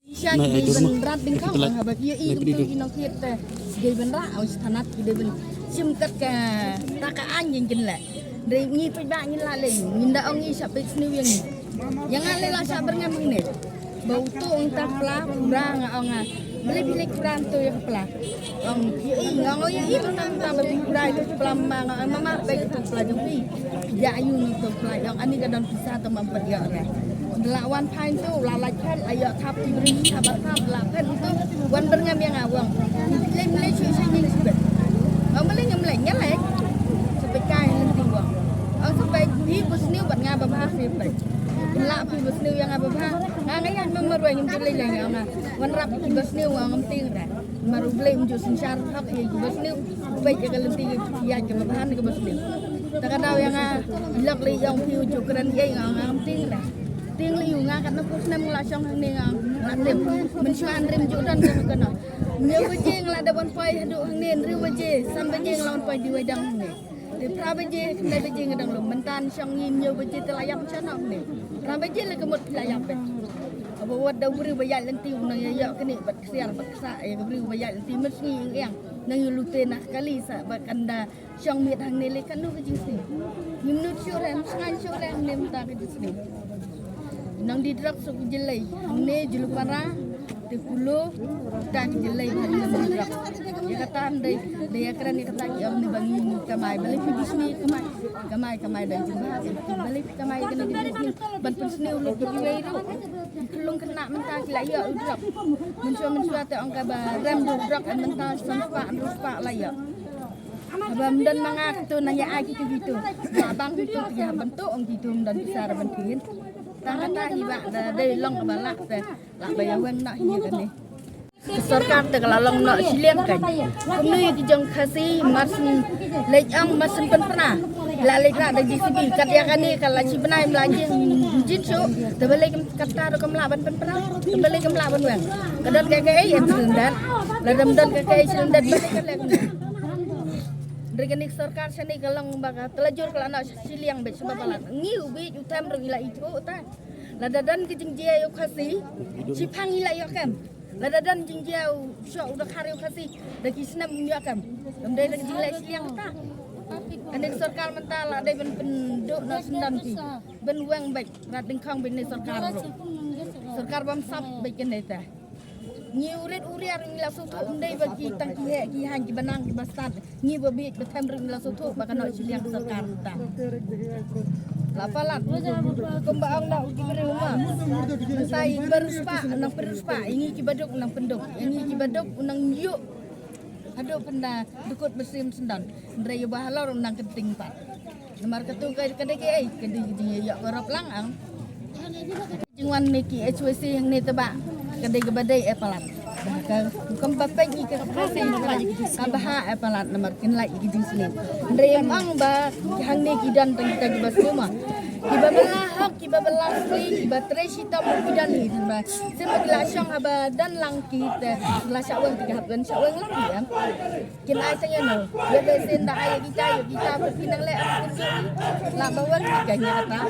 Siya di beneran bingkong habak iya itu inong kita di beneran aus tanat di ben simkat ka takaan yang jenla dari ni pibak ni laleng minda ongi sampai sini yang ale la sabar ngaming ni bau tu ong tapla kurang ong beli beli kurang tu yang pela ong ngong iya tentang beli kurang itu pelama mama baik tu pelajari ya ayu tu pelajang ani kadang bisa tu mempergiat Lawan pain tu lalai kan ayat tapi beri sahabat ham lapan tu wan berngam yang awang lem cuci ni sebab orang boleh ngemleng nyalek sampai kai nanti wang orang sampai di busniu buat ngapa bahas ni baik lak pi busniu yang ngapa bahas ngai yang memerlukan yang jelek yang orang wan rap pi busniu orang penting dah maru boleh menjus sinchan hak yang busniu baik jaga lenti ya jaga bahan ke busniu tak ada yang lak li yang pi ujukan yang orang penting dah tiếng liu nga cắt nó cũng nằm lại trong hàng này là điểm mình cho ăn rìm chỗ đan cái nó nhiều cái gì là đập bắn phơi độ hàng này riu cái gì xăm cái gì là bắn phơi đi về đằng này để pra cái gì này cái gì cái đằng lồng mình tan trong nhìn nhiều cái gì từ lại dám chân nó này pra cái gì là cái một lại dám vậy buat dah beri bayar nanti unang ya kini bat siar bat sa ya beri bayar nanti mesti yang nang lutena kali sa bat anda syang mit hang nele kan nu ke jinsi minut syuran sangan syuran nem ta ke jinsi nang di drak sok jelai ne julu para te kulo tak jelai hal nam drak ya kata andai dia keren ni kata yang ni bangi kamai balik di sini kamai dan jumpa balik kamai kena di sini ban persni ulu pergi ru kelung kena mentah kila ya drak mencua te angka ba rem drak mentah sampa ruspa la ya abang dan mangak tu nanya ai gitu abang itu dia bentuk ong gitu dan besar bentin kata hibak dari long balak teh lah bayawan nak hiya kan ni सरकार तक लालंग nak siliang kan kuni kijang kasih mas lejang mas penpena lalai nak dari JCB kat ya kan ni kalau si benai melaju jinsu terbalik kata rekam laban penpena terbalik kem laban wang kadang KKI yang selendar ladam dan KKI selendar balik kan lagi Rekening sarkar sini galang baga telajur kalau nak siliang bet sebab alat ngi ubi utam rila itu ta ladadan kijingjia yo khasi sipang ila yo kam ladadan jingjia syo udah kari khasi dagi senam yo kam ndai dagi jilai siliang ta anek sarkar mentala dai ben penduk na sendam ki ben wang bet rading khang ben sarkar bam sap bet kenai ta nhiều red uriar ni la soto ndai bagi tang ki he ki han ki banang ki basat ni babi betam ring la soto baka no siliang sarkar ta la palat kembaang na uti rumah sai beruspa nang beruspa ini ki baduk nang penduk ini ki baduk nang yuk ado penda dukut besim sendan ndai bahalor nang kenting pat nomor ketu kadai ki ai kadai ya korop lang ang jingwan meki HWC yang ni tebak kadai gebadai apalat bukan bapak ni ke proses sabaha apalat nomor kin lai gijing sini ndremang ba hang ne kidan tang kita gibas rumah kibabelah hak kibabelah sli kibatrai sita mudan ni ba semagla syang aba dan lang kita la syawang tiga habgan syawang lang ya kin ai saya no ya de sen da ai kita berpinang le la bawan kanya kata